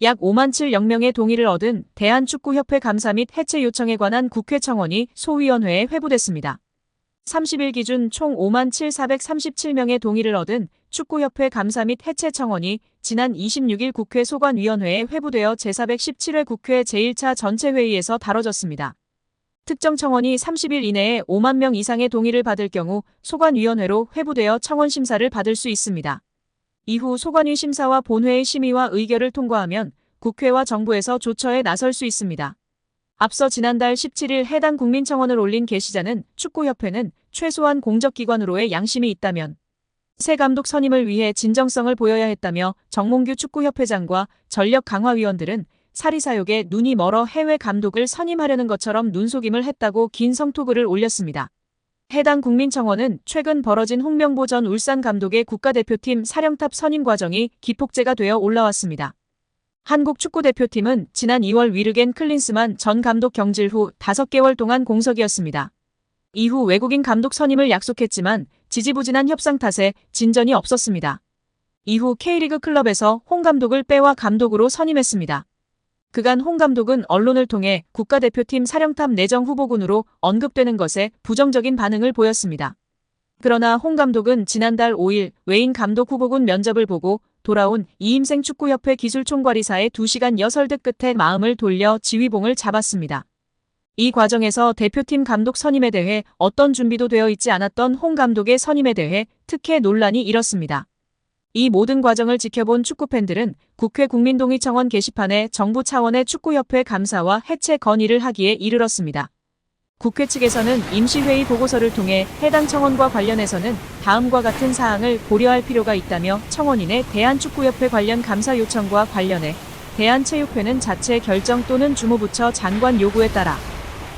약 5만 7,000명의 동의를 얻은 대한축구협회 감사 및 해체 요청에 관한 국회 청원이 소위원회에 회부됐습니다. 30일 기준 총 5만 7,437명의 동의를 얻은 축구협회 감사 및 해체 청원이 지난 26일 국회 소관위원회에 회부되어 제417회 국회 제1차 전체회의에서 다뤄졌습니다. 특정 청원이 30일 이내에 5만 명 이상의 동의를 받을 경우 소관위원회로 회부되어 청원 심사를 받을 수 있습니다. 이후 소관위 심사와 본회의 심의와 의결을 통과하면 국회와 정부에서 조처에 나설 수 있습니다. 앞서 지난달 17일 해당 국민청원을 올린 게시자는 축구협회는 최소한 공적기관으로의 양심이 있다면 새 감독 선임을 위해 진정성을 보여야 했다며 정몽규 축구협회장과 전력강화위원들은 사리사욕에 눈이 멀어 해외 감독을 선임하려는 것처럼 눈속임을 했다고 긴 성토글을 올렸습니다. 해당 국민청원은 최근 벌어진 홍명보 전 울산 감독의 국가대표팀 사령탑 선임 과정이 기폭제가 되어 올라왔습니다. 한국 축구대표팀은 지난 2월 위르겐 클린스만 전 감독 경질 후 5개월 동안 공석이었습니다. 이후 외국인 감독 선임을 약속했지만 지지부진한 협상 탓에 진전이 없었습니다. 이후 K리그 클럽에서 홍 감독을 빼와 감독으로 선임했습니다. 그간 홍 감독은 언론을 통해 국가대표팀 사령탑 내정 후보군으로 언급되는 것에 부정적인 반응을 보였습니다. 그러나 홍 감독은 지난달 5일 외인 감독 후보군 면접을 보고 돌아온 이임생 축구협회 기술총괄이사의 2시간 여설득 끝에 마음을 돌려 지휘봉을 잡았습니다. 이 과정에서 대표팀 감독 선임에 대해 어떤 준비도 되어 있지 않았던 홍 감독의 선임에 대해 특혜 논란이 일었습니다. 이 모든 과정을 지켜본 축구팬들은 국회 국민동의청원 게시판에 정부 차원의 축구협회 감사와 해체 건의를 하기에 이르렀습니다. 국회 측에서는 임시회의 보고서를 통해 해당 청원과 관련해서는 다음과 같은 사항을 고려할 필요가 있다며 청원인의 대한축구협회 관련 감사 요청과 관련해 대한체육회는 자체 결정 또는 주무부처 장관 요구에 따라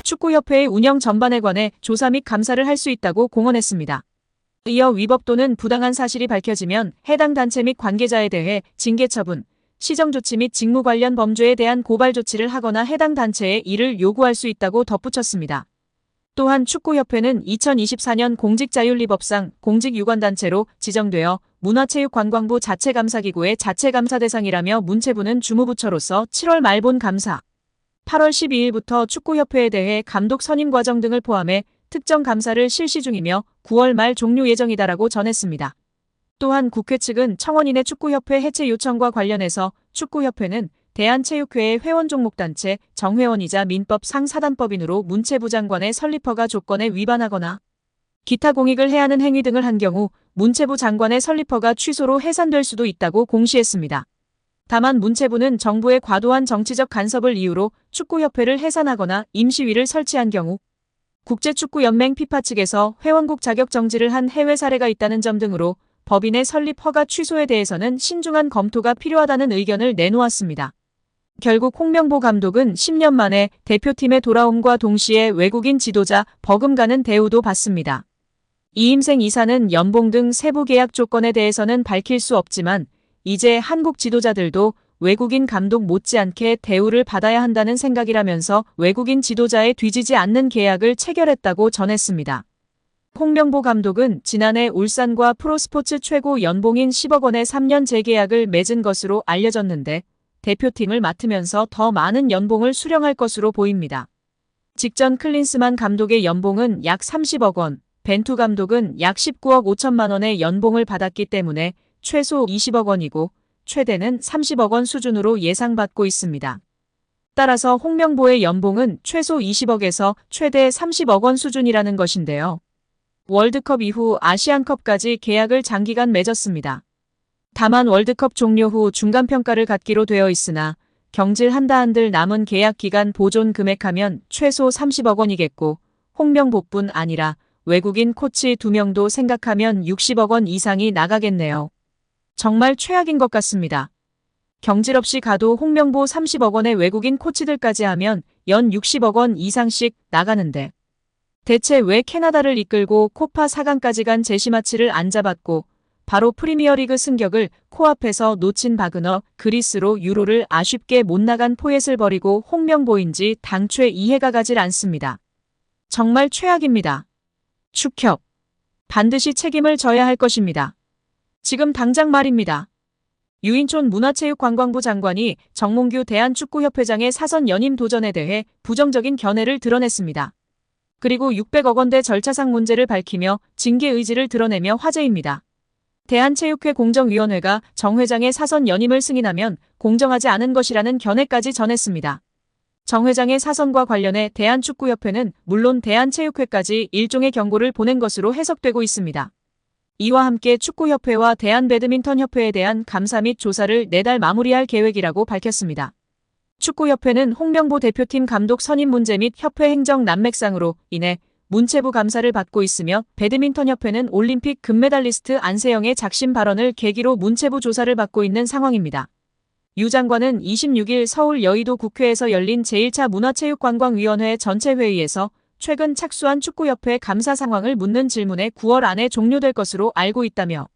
축구협회의 운영 전반에 관해 조사 및 감사를 할 수 있다고 공언했습니다. 이어 위법 또는 부당한 사실이 밝혀지면 해당 단체 및 관계자에 대해 징계 처분, 시정조치 및 직무 관련 범죄에 대한 고발 조치를 하거나 해당 단체에 이를 요구할 수 있다고 덧붙였습니다. 또한 축구협회는 2024년 공직자윤리법상 공직유관단체로 지정되어 문화체육관광부 자체감사기구의 자체감사 대상이라며 문체부는 주무부처로서 7월 말 본 감사, 8월 12일부터 축구협회에 대해 감독 선임 과정 등을 포함해 특정 감사를 실시 중이며 9월 말 종료 예정이다라고 전했습니다. 또한 국회 측은 청원인의 축구협회 해체 요청과 관련해서 축구협회는 대한체육회의 회원종목단체 정회원이자 민법 상사단법인으로 문체부 장관의 설립허가 조건에 위반하거나 기타 공익을 해하는 행위 등을 한 경우 문체부 장관의 설립허가 취소로 해산될 수도 있다고 공시했습니다. 다만 문체부는 정부의 과도한 정치적 간섭을 이유로 축구협회를 해산하거나 임시위를 설치한 경우 국제축구연맹 피파 측에서 회원국 자격 정지를 한 해외 사례가 있다는 점 등으로 법인의 설립 허가 취소에 대해서는 신중한 검토가 필요하다는 의견을 내놓았습니다. 결국 홍명보 감독은 10년 만에 대표팀에 돌아옴과 동시에 외국인 지도자 버금가는 대우도 받습니다. 이임생 이사는 연봉 등 세부 계약 조건에 대해서는 밝힐 수 없지만 이제 한국 지도자들도 외국인 감독 못지않게 대우를 받아야 한다는 생각이라면서 외국인 지도자에 뒤지지 않는 계약을 체결했다고 전했습니다. 홍명보 감독은 지난해 울산과 프로스포츠 최고 연봉인 10억 원의 3년 재계약을 맺은 것으로 알려졌는데 대표팀을 맡으면서 더 많은 연봉을 수령할 것으로 보입니다. 직전 클린스만 감독의 연봉은 약 30억 원, 벤투 감독은 약 19억 5천만 원의 연봉을 받았기 때문에 최소 20억 원이고 최대는 30억 원 수준으로 예상받고 있습니다. 따라서 홍명보의 연봉은 최소 20억에서 최대 30억 원 수준이라는 것인데요. 월드컵 이후 아시안컵까지 계약을 장기간 맺었습니다. 다만 월드컵 종료 후 중간평가를 갖기로 되어 있으나 경질 한들 남은 계약 기간 보존 금액하면 최소 30억 원이겠고 홍명보뿐 아니라 외국인 코치 2명도 생각하면 60억 원 이상이 나가겠네요. 정말 최악인 것 같습니다. 경질 없이 가도 홍명보 30억 원의 외국인 코치들까지 하면 연 60억 원 이상씩 나가는데 대체 왜 캐나다를 이끌고 코파 4강까지 간 제시마치를 안 잡았고 바로 프리미어리그 승격을 코앞에서 놓친 바그너 그리스로 유로를 아쉽게 못 나간 포엣을 버리고 홍명보인지 당최 이해가 가질 않습니다. 정말 최악입니다. 축협. 반드시 책임을 져야 할 것입니다. 지금 당장 말입니다. 유인촌 문화체육관광부 장관이 정몽규 대한축구협회장의 사선 연임 도전에 대해 부정적인 견해를 드러냈습니다. 그리고 600억 원대 절차상 문제를 밝히며 징계 의지를 드러내며 화제입니다. 대한체육회 공정위원회가 정 회장의 사선 연임을 승인하면 공정하지 않은 것이라는 견해까지 전했습니다. 정 회장의 사선과 관련해 대한축구협회는 물론 대한체육회까지 일종의 경고를 보낸 것으로 해석되고 있습니다. 이와 함께 축구협회와 대한배드민턴협회에 대한 감사 및 조사를 내달 마무리할 계획이라고 밝혔습니다. 축구협회는 홍명보 대표팀 감독 선임 문제 및 협회 행정 난맥상으로 인해 문체부 감사를 받고 있으며 배드민턴협회는 올림픽 금메달리스트 안세영의 작심 발언을 계기로 문체부 조사를 받고 있는 상황입니다. 유 장관은 26일 서울 여의도 국회에서 열린 제1차 문화체육관광위원회 전체 회의에서 최근 착수한 축구협회 감사 상황을 묻는 질문에 9월 안에 종료될 것으로 알고 있다며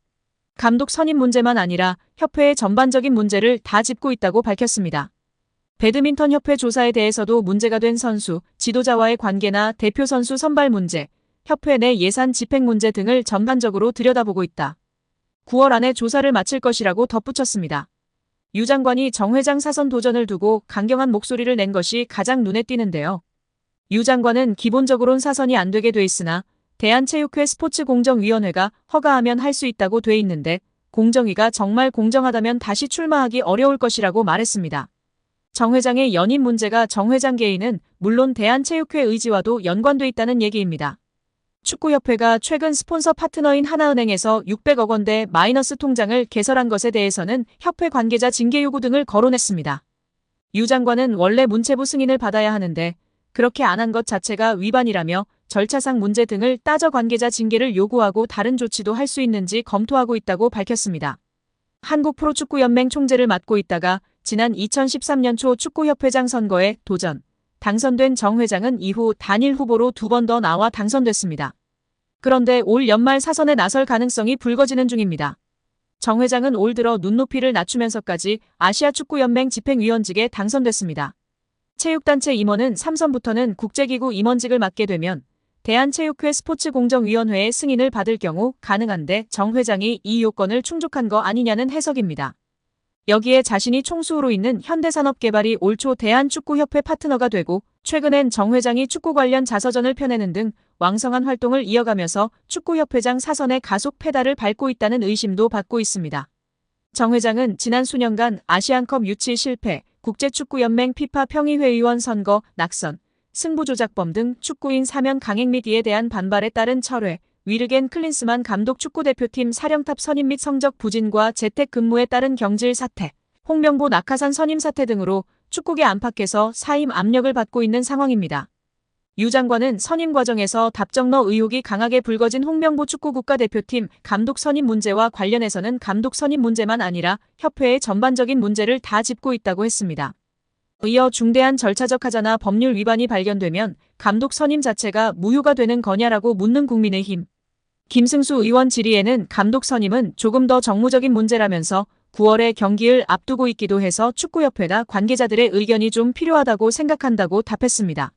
감독 선임 문제만 아니라 협회의 전반적인 문제를 다 짚고 있다고 밝혔습니다. 배드민턴협회 조사에 대해서도 문제가 된 선수, 지도자와의 관계나 대표 선수 선발 문제, 협회 내 예산 집행 문제 등을 전반적으로 들여다보고 있다. 9월 안에 조사를 마칠 것이라고 덧붙였습니다. 유 장관이 정 회장 사선 도전을 두고 강경한 목소리를 낸 것이 가장 눈에 띄는데요. 유 장관은 기본적으론 사선이 안 되게 돼 있으나 대한체육회 스포츠공정위원회가 허가하면 할 수 있다고 돼 있는데 공정위가 정말 공정하다면 다시 출마하기 어려울 것이라고 말했습니다. 정 회장의 연임 문제가 정 회장 개인은 물론 대한체육회 의지와도 연관돼 있다는 얘기입니다. 축구협회가 최근 스폰서 파트너인 하나은행에서 600억 원대 마이너스 통장을 개설한 것에 대해서는 협회 관계자 징계 요구 등을 거론했습니다. 유 장관은 원래 문체부 승인을 받아야 하는데 그렇게 안 한 것 자체가 위반이라며 절차상 문제 등을 따져 관계자 징계를 요구하고 다른 조치도 할 수 있는지 검토하고 있다고 밝혔습니다. 한국프로축구연맹 총재를 맡고 있다가 지난 2013년 초 축구협회장 선거에 도전, 당선된 정 회장은 이후 단일 후보로 2번 더 나와 당선됐습니다. 그런데 올 연말 사선에 나설 가능성이 불거지는 중입니다. 정 회장은 올 들어 눈높이를 낮추면서까지 아시아축구연맹 집행위원직에 당선됐습니다. 체육단체 임원은 3선부터는 국제기구 임원직을 맡게 되면 대한체육회 스포츠공정위원회의 승인을 받을 경우 가능한데 정 회장이 이 요건을 충족한 거 아니냐는 해석입니다. 여기에 자신이 총수로 있는 현대산업개발이 올 초 대한축구협회 파트너가 되고 최근엔 정 회장이 축구 관련 자서전을 펴내는 등 왕성한 활동을 이어가면서 축구협회장 사선의 가속 페달을 밟고 있다는 의심도 받고 있습니다. 정 회장은 지난 수년간 아시안컵 유치 실패, 국제축구연맹 피파 평의회의원 선거, 낙선, 승부조작범 등 축구인 사면 강행 및 이에 대한 반발에 따른 철회, 위르겐 클린스만 감독 축구대표팀 사령탑 선임 및 성적 부진과 재택근무에 따른 경질 사태, 홍명보 낙하산 선임 사태 등으로 축구계 안팎에서 사임 압력을 받고 있는 상황입니다. 유 장관은 선임 과정에서 답정너 의혹이 강하게 불거진 홍명보 축구 국가대표팀 감독 선임 문제와 관련해서는 감독 선임 문제만 아니라 협회의 전반적인 문제를 다 짚고 있다고 했습니다. 이어 중대한 절차적 하자나 법률 위반이 발견되면 감독 선임 자체가 무효가 되는 거냐라고 묻는 국민의힘. 김승수 의원 질의에는 감독 선임은 조금 더 정무적인 문제라면서 9월에 경기를 앞두고 있기도 해서 축구협회나 관계자들의 의견이 좀 필요하다고 생각한다고 답했습니다.